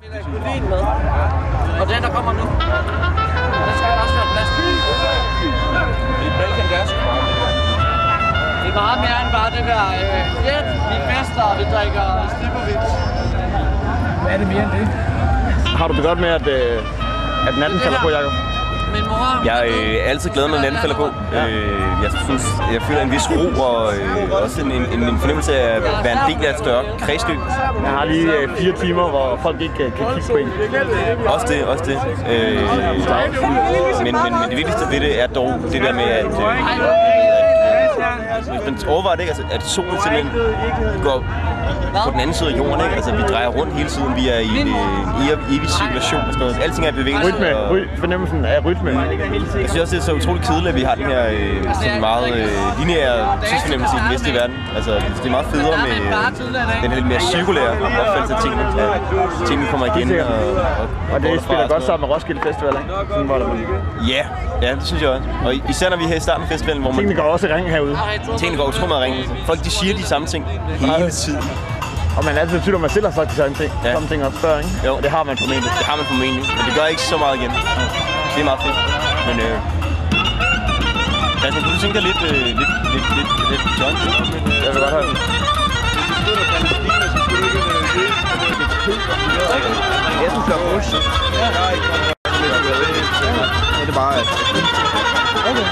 Vin med. Og den, der kommer nu, den skal også være plads til. Det er Balkan, det er så meget. Det er meget mere end bare det der, vi fester, og vi drikker Stipovits. Hvad er det mere end det? Har du det godt med, at natten falder på, Jacob? Min mor... Jeg er altid glad, når natten falder på. Ja. Jeg synes, jeg føler en vis ro og også en fornemmelse af at være en del af et større kredsløb. Jeg har lige 4 timer, hvor folk ikke kan kigge på en. Også det. Men det vigtigste ved det er dog det der med, at hvis man overvejer det, altså, at solen simpelthen går på den anden side af jorden, ikke? Altså vi drejer rundt hele tiden, vi er i en evig cirkulation og sådan noget. Alting er i bevægelse. Fornemmelsen af rytme. Jeg synes også, det er så utroligt kedeligt, at vi har den her sådan meget lineære tidsfornemmelse i den vestlige verden. Altså det er meget federe med den lidt mere cirkulære opfattelse af tingene. Tingene kommer igen og det spiller godt sammen med Roskilde Festival, ikke? Sådan var det. Ja, det synes jeg også. Og især når vi er her i starten af festivalen, hvor man... Tingene går også i ring herude. Tingene går utroligt meget i ring. Folk de siger de samme ting hele tiden. Og man altid tvivler, man selv har sagt de samme ting også før, ikke? Jo. Og det har man formentlig. Det har man formentlig, men det gør ikke så meget igen. Det er meget fedt. Men Christian, kunne du tænke dig lidt joint? Jeg vil godt have det. Jeg synes, det er ost. Det er bare... Okay.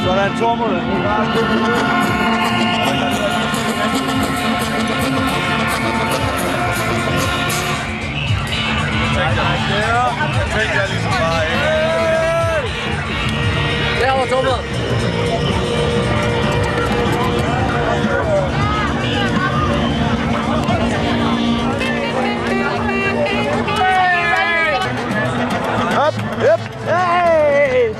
Sådan, Tormod. Tænk jer ligesom bare, ikke? Derovre, Tormod. Yep. Hey!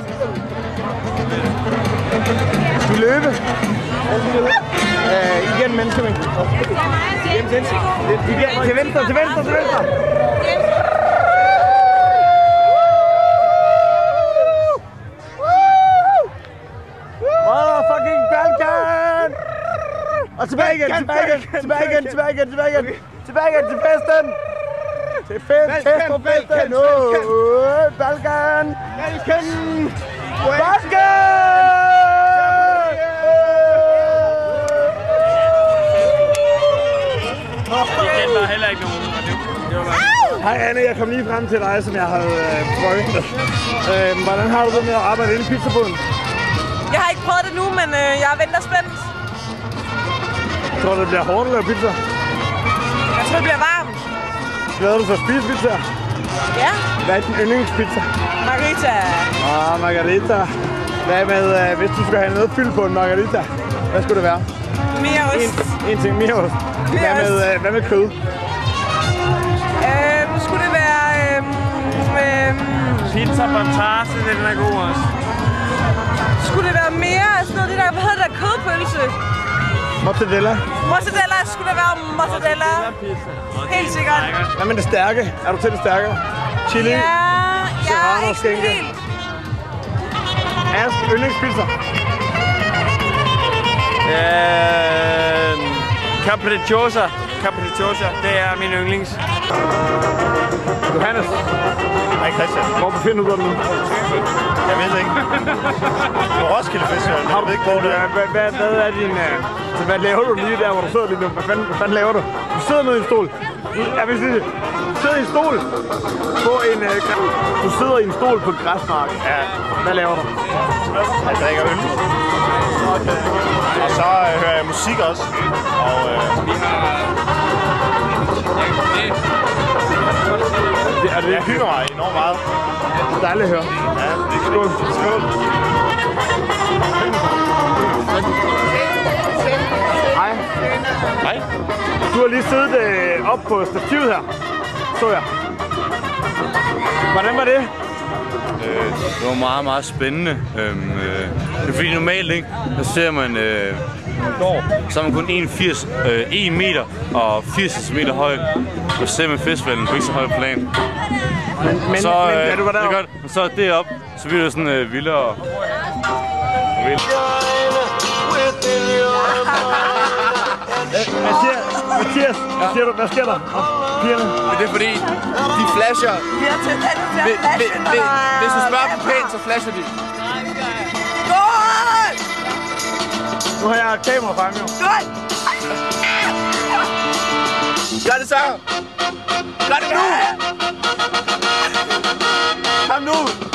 Skal vi løbe? Igen menneskemængde. Til venstre. Motherfucking Balkan! Og tilbage igen til festen! Til fest på festen! Balkan! Det var heller ikke nogen. Hej Anne, jeg kom lige frem til dig, som jeg havde frygtet. Hvordan har du det med at arbejde inde i pizzaboden? Jeg har ikke prøvet det nu, men jeg venter spændt. Tror du, det bliver hårdt at lave pizza? Jeg tror, det bliver varmt. Glæder du til at spise pizza? Ja. Hvad er din yndlingspizza? Margarita. Margarita. Hvad med, hvis du skulle have noget fyld på en margarita? Hvad skulle det være? Mere ost. En ting, mere ost. Hvad med kød? Skulle det være... Pizza Bontarse, den er god også. Skulle det være mere sådan noget, det der, hvad hedder det der, kødpølse? Mozzarella. Mozzarella, skulle det være mozzarella? Helt sikkert. Hvad med det stærke? Er du til det stærke? Chili? Ja, serrano, ikke skænke. helt. Ask, yndlingspizza? Capricciosa. Capititosa, det er min yndlings. Johannes. Hej Christian. Hvor befinder du dig nu? Jeg ved det ikke. På Roskilde Festival. Har du ikke hvor det er? Hvad er din... Hvad laver du lige der, hvor du sidder lige nu? Hvad fanden laver du? Du sidder nede i en stol. Jeg vil sige, du sidder i en stol på en... Du sidder i en stol på et græsmark. Ja. Hvad laver du? Jeg drikker øl. Og så hører jeg musik også. Og vi har... Jeg hygger mig enormt meget. Det er dejligt at høre. Ja, skål. Skål. Hej. Hej. Du har lige siddet op på stativet her, så jeg. Hvordan var det? Det var meget, meget spændende. Det er fordi normalt, ikke? Der ser man så er man kun 1 meter og 80 cm høj. Og ser man festivalen på ikke så højt plan. Men så, er du var der? Det er godt. Og så deroppe, så bliver det sådan vildere. Mathias, hvad sker der? Pigerne? Men det er fordi, de flasher. Hvis du spørger dem pænt, så flasher de. Nu har jeg kamera frem, jo. Gør det så! Gør det nu! Kom nu!